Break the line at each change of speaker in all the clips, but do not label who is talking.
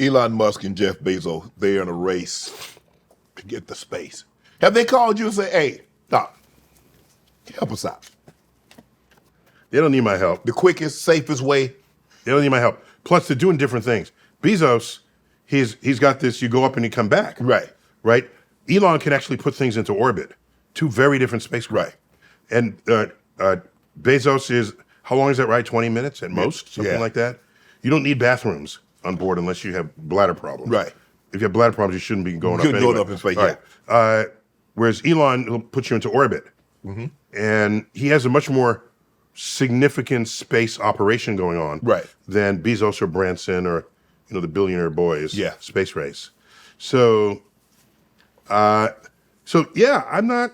Elon Musk and Jeff Bezos, they're in a race to get to space. Have they called you and said, hey, Doc, help us out?
They don't need my help.
The quickest, safest way?
They don't need my help. Plus, they're doing different things. Bezos, he's got this, you go up and you come back. Right? Elon can actually put things into orbit. Two very different spacecraft.
Right.
And Bezos is, how long is that ride? 20 minutes at most? Something like that? You don't need bathrooms on board unless you have bladder problems.
Right.
If you have bladder problems, you shouldn't be going up anyway.
Going up in space,
Whereas Elon will put you into orbit.
Mm-hmm.
And he has a much more significant space operation going on than Bezos or Branson or the billionaire boys space race. So yeah, I'm not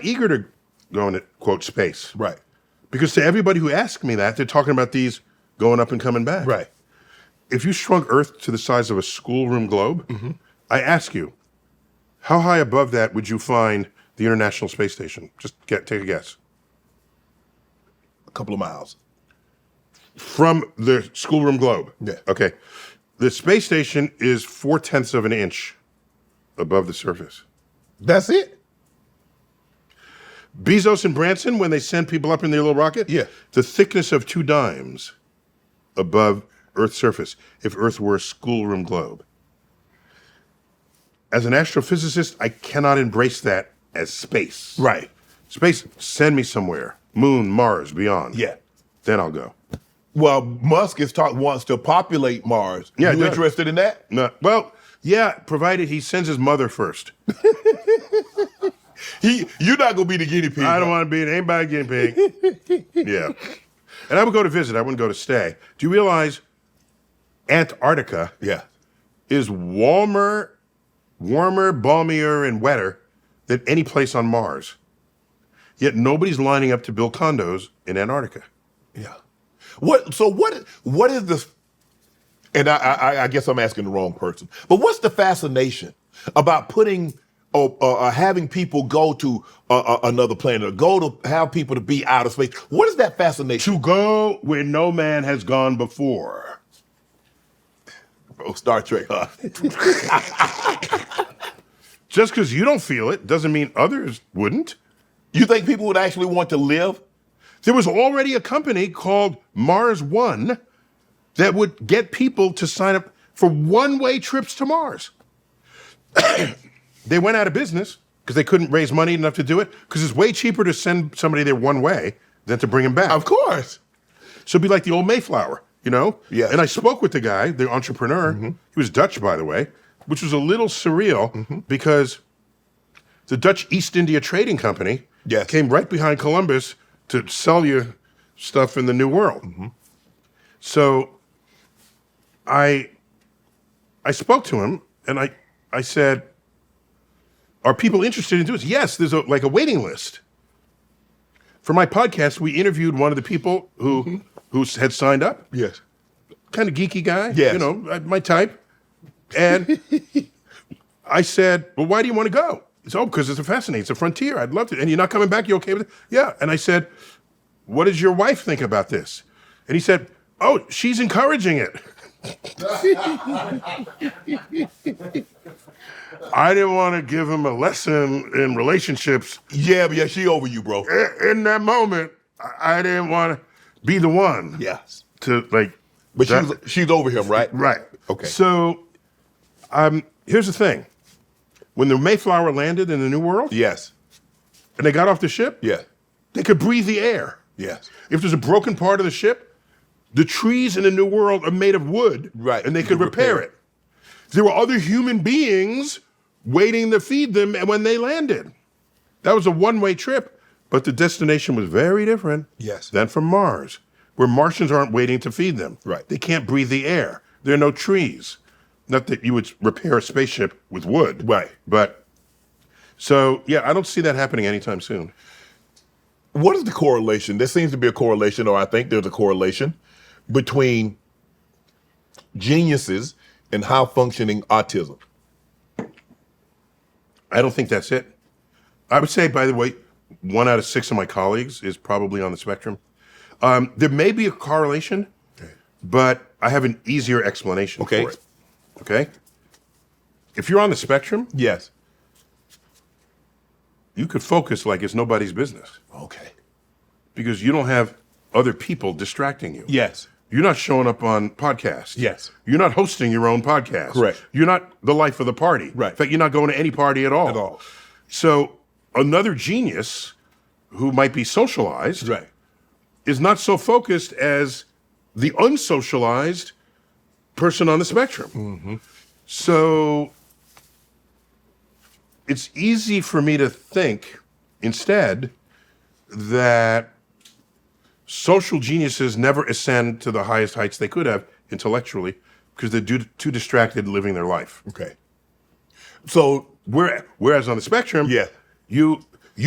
eager to go into quote space.
Right.
Because to everybody who asks me that, they're talking about these going up and coming back.
Right.
If you shrunk Earth to the size of a schoolroom globe, I ask you, how high above that would you find the International Space Station? Just take a guess.
A couple of miles.
From the schoolroom globe?
Yeah.
Okay. The space station is 0.4 of an inch above the surface.
That's it?
Bezos and Branson, when they send people up in their little rocket, the thickness of 2 dimes above Earth's surface, if Earth were a schoolroom globe. As an astrophysicist, I cannot embrace that as space.
Right.
Space, send me somewhere. Moon, Mars, beyond.
Yeah.
Then I'll go.
Well, Musk wants to populate Mars.
Yeah,
you interested in that?
No. Well, yeah, provided he sends his mother first.
You're not going to be the guinea pig.
I don't want to be anybody guinea pig. Yeah. And I would go to visit. I wouldn't go to stay. Do you realize Antarctica is warmer, balmier, and wetter than any place on Mars? Yet nobody's lining up to build condos in Antarctica.
Yeah. What is this? And I guess I'm asking the wrong person. But what's the fascination about putting having people go to another planet or go to have people to be out of space? What is that fascination?
To go where no man has gone before.
Oh, Star Trek, huh?
Just because you don't feel it doesn't mean others wouldn't.
You think people would actually want to live?
There was already a company called Mars One that would get people to sign up for one-way trips to Mars. They went out of business because they couldn't raise money enough to do it, because it's way cheaper to send somebody there one way than to bring him back.
Of course.
So it'd be like the old Mayflower,
Yes.
And I spoke with the guy, the entrepreneur. He was Dutch, by the way, which was a little surreal because the Dutch East India Trading Company came right behind Columbus to sell you stuff in the New World. So I spoke to him and I said, are people interested in doing this? Yes, there's a waiting list. For my podcast, we interviewed one of the people who had signed up.
Yes.
Kind of geeky guy.
Yes.
My type. And I said, well, why do you want to go? He said, because it's fascinating. It's a frontier. I'd love to. And you're not coming back? You okay with it? Yeah. And I said, what does your wife think about this? And he said, oh, she's encouraging it. I didn't want to give him a lesson in relationships.
Yeah, but she over you, bro.
In that moment, I didn't want to be the one.
Yes.
But
she's over him, right?
Right.
Okay.
So, here's the thing. When the Mayflower landed in the New World,
yes,
and they got off the ship, they could breathe the air.
Yes.
If there's a broken part of the ship, the trees in the New World are made of wood,
right,
and they could repair it. There were other human beings waiting to feed them when they landed. That was a one-way trip, but the destination was very different than from Mars, where Martians aren't waiting to feed them.
Right.
They can't breathe the air. There are no trees. Not that you would repair a spaceship with wood.
Right.
But, so, yeah, I don't see that happening anytime soon.
What is the correlation? There seems to be a correlation, or I think there's a correlation, between geniuses and high-functioning autism.
I don't think that's it. I would say, by the way, 1 out of 6 of my colleagues is probably on the spectrum. There may be a correlation, but I have an easier explanation for it. Okay? If you're on the spectrum,
Yes.
you could focus like it's nobody's business
Okay.
because you don't have other people distracting you.
Yes.
You're not showing up on podcasts.
Yes.
You're not hosting your own podcast.
Correct.
You're not the life of the party.
Right.
In fact, you're not going to any party at all.
At all.
So another genius who might be socialized
Right.
is not so focused as the unsocialized person on the spectrum.
Mm-hmm.
So it's easy for me to think instead that social geniuses never ascend to the highest heights they could have intellectually because they're too distracted living their life.
Okay. So,
Whereas on the spectrum,
Yeah.
you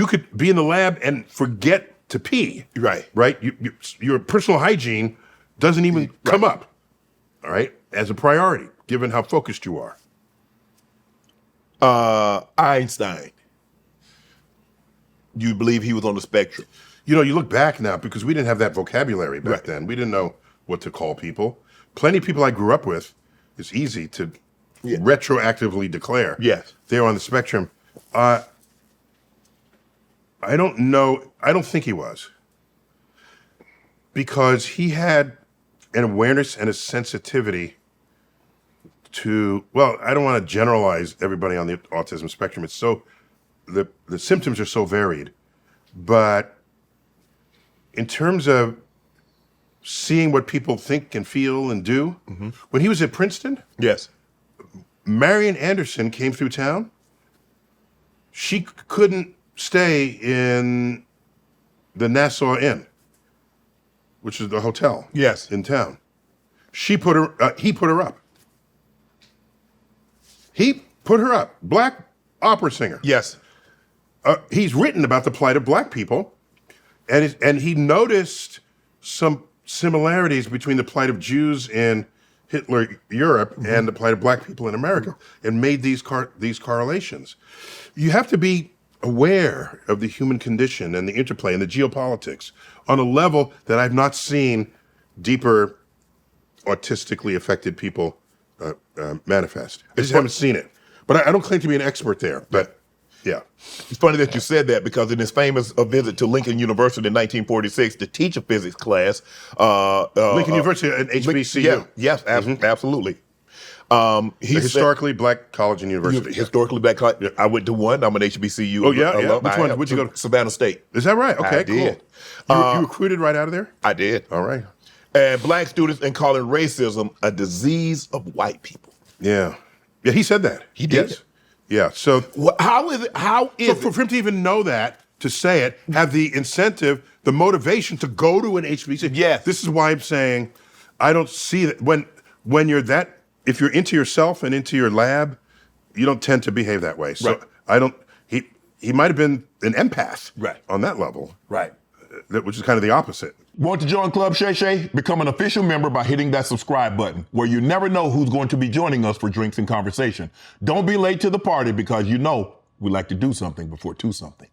could be in the lab and forget to pee.
Right.
Right? Your personal hygiene doesn't even come up, all right, as a priority, given how focused you are.
Einstein. You believe he was on the spectrum?
You know, you look back now because we didn't have that vocabulary back
Right.
then. We didn't know what to call people. Plenty of people I grew up with, it's easy to retroactively declare.
Yes.
They're on the spectrum. I don't know. I don't think he was. Because he had an awareness and a sensitivity to, well, I don't want to generalize everybody on the autism spectrum. It's so, the symptoms are so varied. But in terms of seeing what people think and feel and do, when he was at Princeton,
Yes.
Marian Anderson came through town. She couldn't stay in the Nassau Inn, which is the hotel
Yes.
in town. He put her up. He put her up. Black opera singer.
Yes.
He's written about the plight of black people, and he noticed some similarities between the plight of Jews in Hitler Europe and the plight of black people in America, and made these correlations. You have to be aware of the human condition and the interplay and the geopolitics on a level that I've not seen deeper autistically affected people manifest. I just haven't seen it. But I don't claim to be an expert there. But yeah.
It's funny that you said that because in his famous visit to Lincoln University in 1946 to teach a physics class,
Lincoln University and HBCU.
Yeah, yes, absolutely. He
Historically black college and university.
Historically black college. I went to one. I'm an HBCU.
Oh, yeah, yeah.
alum.
Which one? Where'd you go to?
Savannah State.
Is that right? Okay,
I did.
cool. You recruited right out of there?
I did.
All right.
And black students and calling racism a disease of white people.
Yeah. Yeah, he said that.
He did.
Yes. Yeah. So,
How is it? How is
so for him to even know that, to say it, have the incentive, the motivation to go to an HBCU.
Yes.
This is why I'm saying I don't see that when you're that, if you're into yourself and into your lab, you don't tend to behave that way. So
Right.
I don't, he might have been an empath
Right.
on that level.
Right.
Which is kind of the opposite.
Want to join Club Shay Shay? Become an official member by hitting that subscribe button, where you never know who's going to be joining us for drinks and conversation. Don't be late to the party because you know we like to do something before two something.